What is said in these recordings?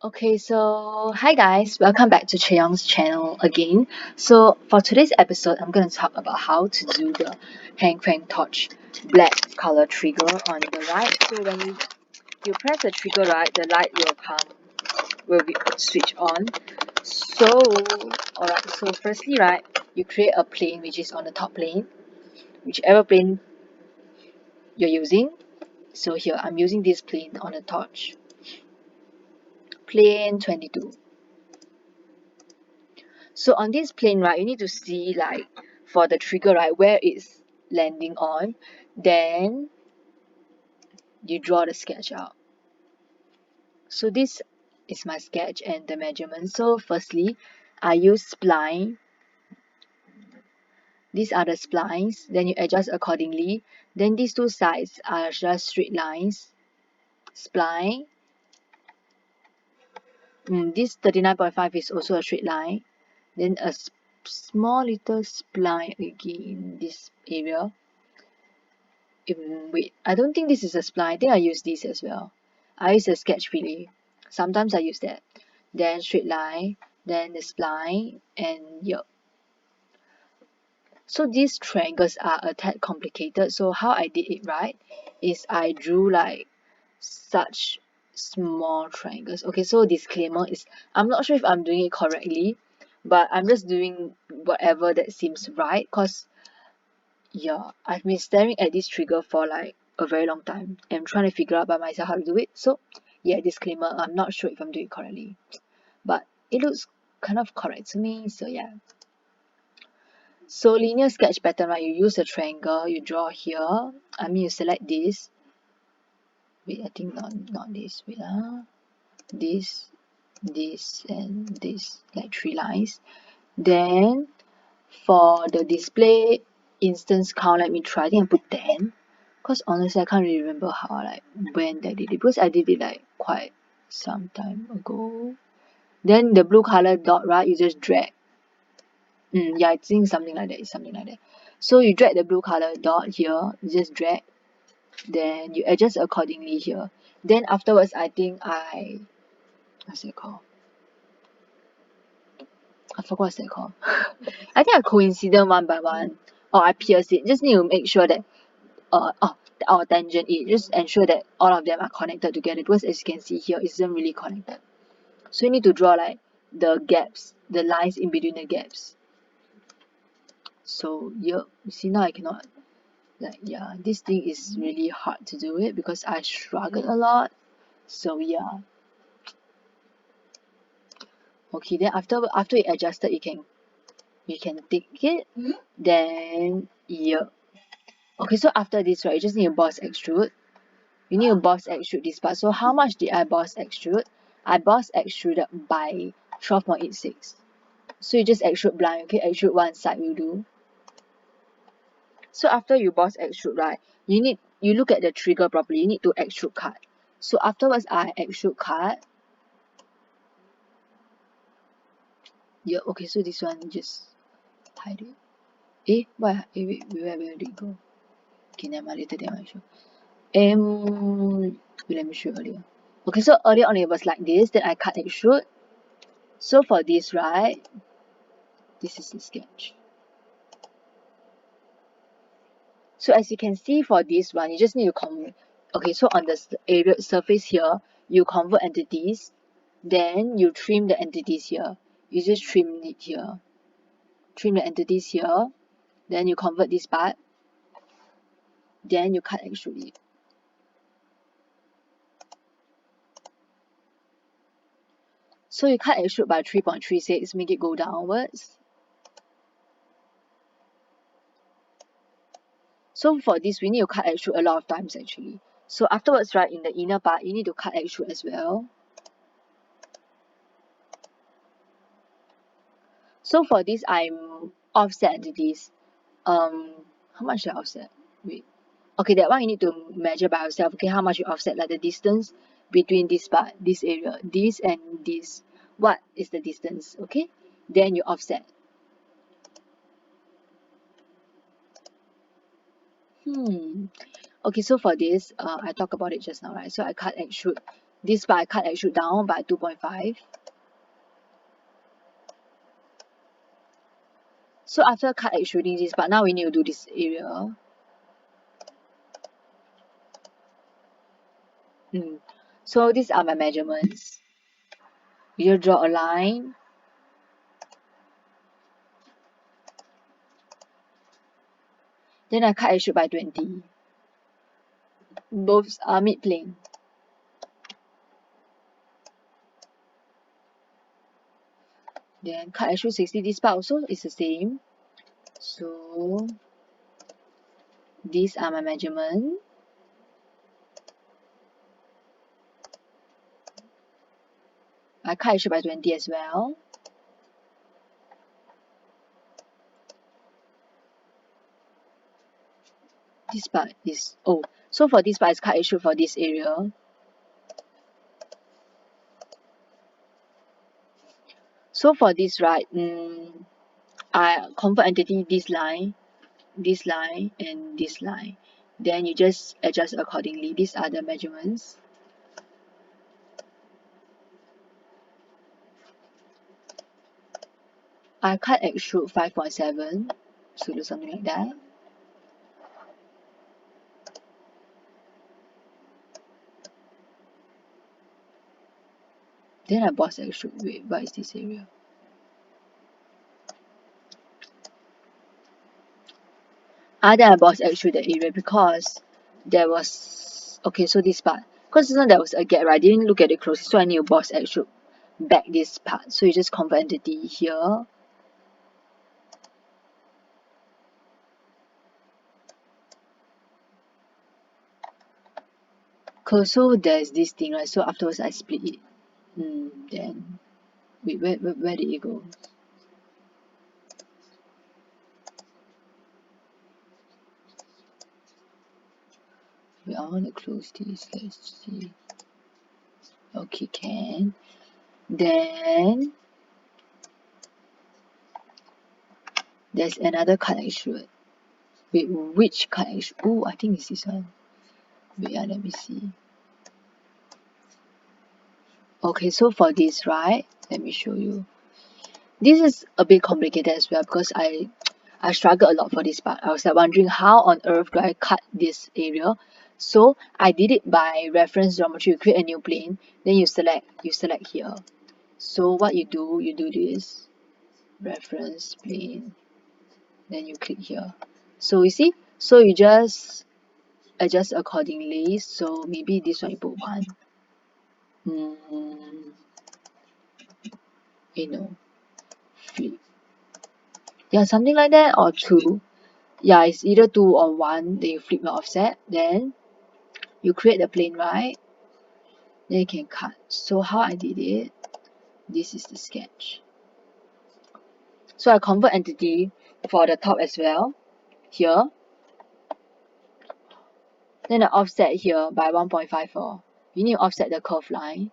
Okay, so hi guys, welcome back to Cheyong's channel again. So for today's episode, I'm going to talk about how to do the hand crank torch black color trigger on the right. So when you press the trigger right, the light will be switch on. So alright, so firstly right, you create a plane which is on the top plane, whichever plane you're using. So here I'm using this plane on the torch, plane 22. So on this plane, right, you need to see like for the trigger, right, where it's landing on. Then you draw the sketch out. So this is my sketch and the measurement. So firstly, I use spline. These are the splines. Then you adjust accordingly. Then these two sides are just straight lines. Spline. This 39.5 is also a straight line. Then a small little spline again in this area. Wait, I don't think this is a spline. I think I use this as well. I use a sketch relay. Sometimes I use that. Then straight line, then the spline, and yup. So these triangles are a tad complicated. So how I did it right is I drew like such small triangles. Okay, so disclaimer is I'm not sure if I'm doing it correctly, but I'm just doing whatever that seems right because yeah, I've been staring at this trigger for like a very long time and trying to figure out by myself how to do it. So yeah, disclaimer, I'm not sure if I'm doing it correctly, but it looks kind of correct to me. So yeah. So linear sketch pattern, right? You use a triangle, you draw here. I mean, you select this. Wait, I think not this. Wait, this, and this, like 3 lines. Then for the display instance count, let me try. I think I put 10. Because honestly, I can't really remember when I did it. Because I did it like quite some time ago. Then the blue color dot, right? You just drag. Yeah, I think something like that. It's something like that. So you drag the blue color dot here. You just drag. Then you adjust accordingly here. Then afterwards, I think what's it called? I forgot what's that called. I think I coincident one by one. Or I pierce it. Just need to make sure that our tangent it just ensure that all of them are connected together, because as you can see here, it isn't really connected. So you need to draw like the gaps, the lines in between the gaps. So yeah, you see now I cannot, like, yeah, this thing is really hard to do it because I struggled a lot. So yeah. Okay, then after you adjusted, you can take it. Then yeah. Okay, so after this, right, you just need to boss extrude. You need to boss extrude this part. So how much did I boss extrude? I boss extruded by 12.86. So you just extrude blind, okay? Extrude one side will do. So after you boss extrude, right, you look at the trigger properly. You need to extrude cut. So afterwards, I extrude cut. Yeah, okay, so this one just hide it. Why? Wait, where did it go? Okay, never mind, later then I'll show. Wait, let me show earlier. Okay, so earlier on it was like this, then I cut extrude. So for this, right, this is the sketch. So as you can see for this one, you just need to convert. Okay, so on the area surface here, you convert entities, then you trim the entities here. You just trim it here. Trim the entities here, then you convert this part, then you cut extrude it. So you cut extrude by 3.36, make it go downwards. So for this, we need to cut extrude a lot of times actually. So afterwards, right, in the inner part, you need to cut extrude as well. So for this, I'm offset entities. How much should I offset? Wait. Okay, that one you need to measure by yourself. Okay, how much you offset, like the distance between this part, this area, this and this. What is the distance? Okay, then you offset. Okay, so for this, I talked about it just now, right? So I cut extrude This part I cut extrude down by 2.5. So after cut extruding this part, now we need to do this area. So these are my measurements. You just draw a line. Then I cut extrude by 20. Both are mid plane. Then cut extrude 60. This part also is the same. So these are my measurements. I cut extrude by 20 as well. This part is, so for this part is cut extrude for this area. So for this, right, I convert entity this line, and this line. Then you just adjust accordingly. These are the measurements. I cut extrude 5.7, so do something like that. Then I boss extrude. Wait, what is this area? Then I boss extrude the area because there was, okay, so this part, because this one there was a gap, right? I didn't look at it closely, so I need to boss extrude back this part. So you just convert entity here. Okay, so there's this thing, right? So afterwards I split it. Then wait, where did it go? Wait, I want to close this. Let's see. Okay, can. Then there's another cut extrude. Wait, which cut extrude? Oh, I think it's this one. Wait, let me see. Okay, so for this, right? Let me show you. This is a bit complicated as well because I struggled a lot for this part. I was like wondering how on earth do I cut this area. So I did it by reference geometry. You create a new plane, then you select here. So what you do this, reference plane, then you click here. So you see, so you just adjust accordingly. So maybe this one you put 1. Flip. Yeah, something like that, or 2. Yeah, it's either 2 or 1. Then you flip the offset. Then you create the plane, right? Then you can cut. So how I did it, this is the sketch. So I convert entity for the top as well, here. Then I offset here by 1.54. You need to offset the curve line.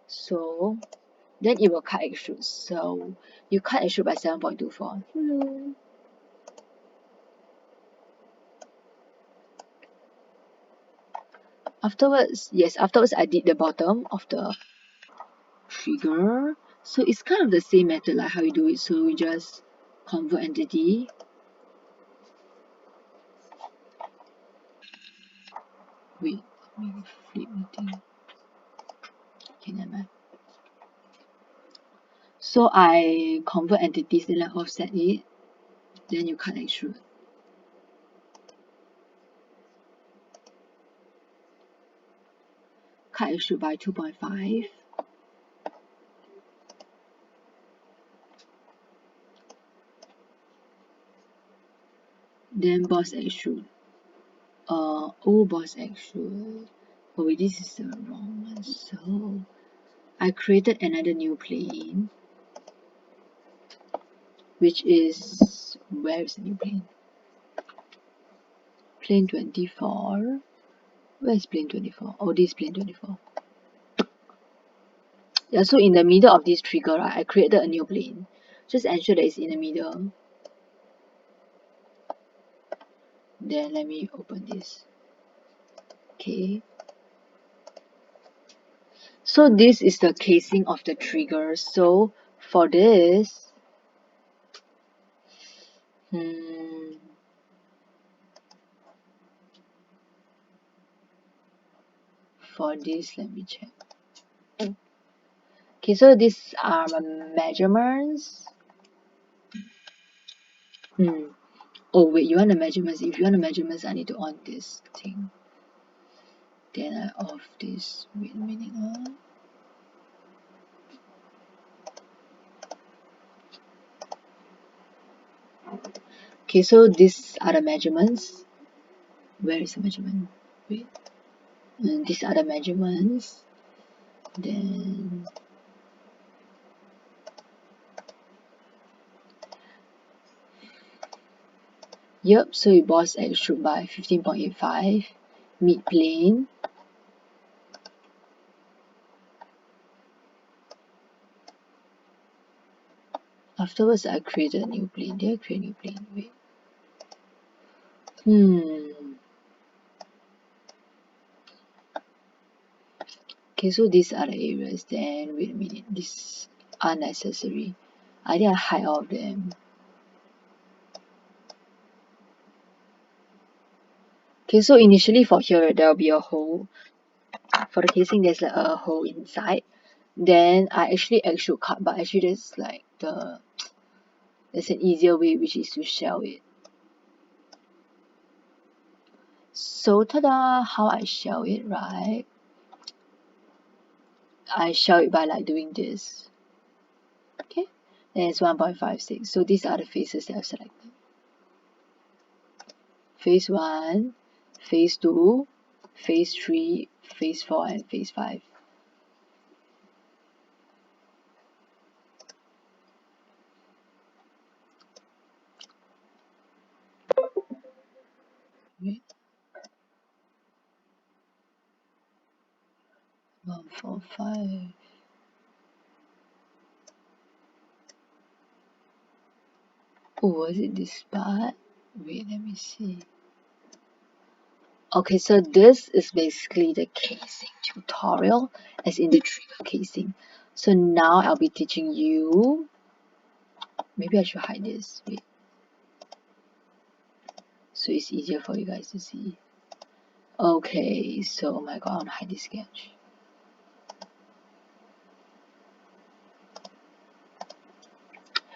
So then it will cut extrude. So you cut extrude by 7.24. Hello. Afterwards, yes, afterwards I did the bottom of the trigger. So it's kind of the same method like how you do it. So we just convert entity. Wait, let me flip the thing. Okay, never mind. So I convert entities, then I offset it. Then you cut extrude. Cut extrude by 2.5. Then boss extrude. Boss extrude. Oh wait, this is the wrong one. So I created another new plane, which is, where is the new plane? Plane 24. Where is plane 24? Oh, this is plane 24. Yeah, so in the middle of this trigger, right, I created a new plane. Just ensure that it's in the middle. Then let me open this. Okay. So this is the casing of the trigger. So for this, let me check. Okay, so these are my measurements. Oh wait, you want the measurements? If you want the measurements, I need to on this thing. Then I off this. Wait a minute. Okay, so these are the measurements. Where is the measurement? Wait. And these are the measurements. Then yep, so it was extrude by 15.85 mid plane. Afterwards, I created a new plane. Did I create a new plane? Wait. Okay, so these are the areas. Then wait a minute. This unnecessary. I think I hide all of them. Okay, so initially for here, there will be a hole. For the casing, there's like a hole inside. Then I actually extrude cut, but actually there's like there's an easier way, which is to shell it. So ta-da, how I shell it, right? I shell it by like doing this. Okay, then it's 1.56. So these are the faces that I've selected. Phase 1, Phase 2, Phase 3, Phase 4, and Phase 5. Okay. 1, 4, 5. Oh, was it this part? Wait, let me see. Okay, so this is basically the casing tutorial, as in the trigger casing. So now I'll be teaching you. Maybe I should hide this. Wait. So it's easier for you guys to see. Okay, so oh my god, I want to hide this sketch.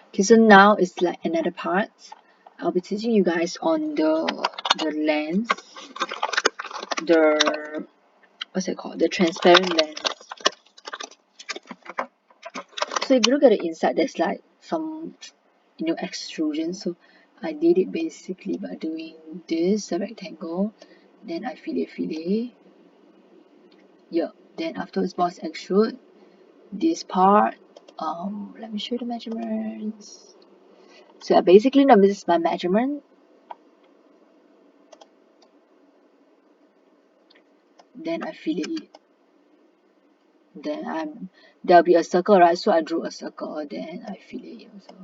Okay, so now it's like another part. I'll be teaching you guys on the lens, the what's it called? The transparent lens. So if you look at the inside, there's like some extrusion. So I did it basically by doing this, a rectangle, then I fillet. Yeah, then afterwards boss extrude this part. Let me show you the measurements. So I basically know this is my measurement. Then I fillet it. Then there'll be a circle, right? So I drew a circle, then I fillet it also.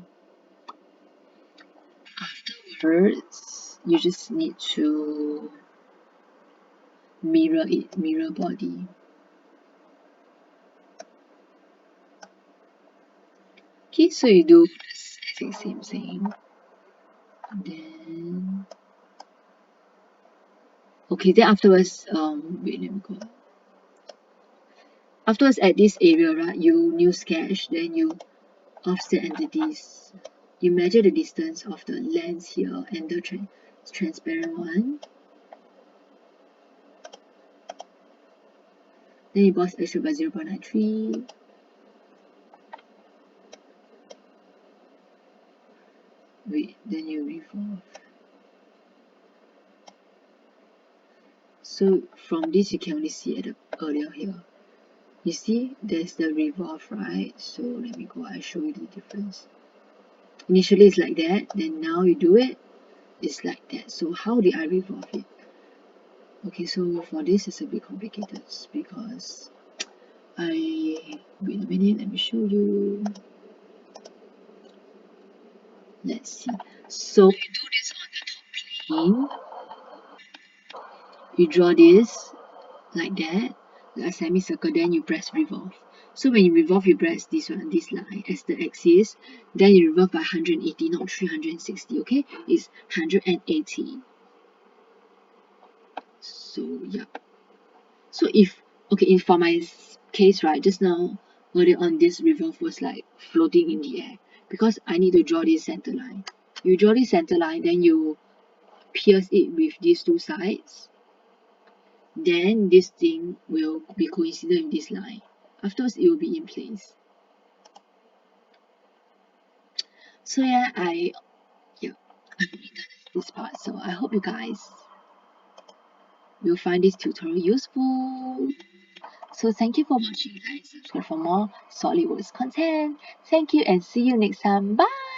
Afterwards, you just need to mirror it, mirror body. Okay, so you do the same thing. Then okay, then afterwards, wait, let me go. Afterwards, at this area, right, you new sketch, then you offset entities. You measure the distance of the lens here and the transparent one. Then you boss extrude by 0.93. Wait, then you revolve. So from this you can only see at the earlier here. You see there's the revolve, right? So let me go, I show you the difference. Initially it's like that, then now you do it, it's like that. So how did I revolve it? Okay, so for this it's a bit complicated because wait a minute, let me show you. Let's see. So you do this on the top plane. You draw this like that. a semicircle, then you press revolve. So when you revolve, you press this one, this line as the axis, then you revolve by 180, not 360, okay? It's 180. So yeah. So if, okay, if for my case, right, just now, earlier on, this revolve was like floating in the air because I need to draw this center line. You draw this center line, then you pierce it with these two sides, then this thing will be coincident with this line. Afterwards, it will be in place. So yeah, yeah, I'm done this part. So I hope you guys will find this tutorial useful. So thank you for watching, guys. Subscribe for more SOLIDWORKS content. Thank you and see you next time. Bye.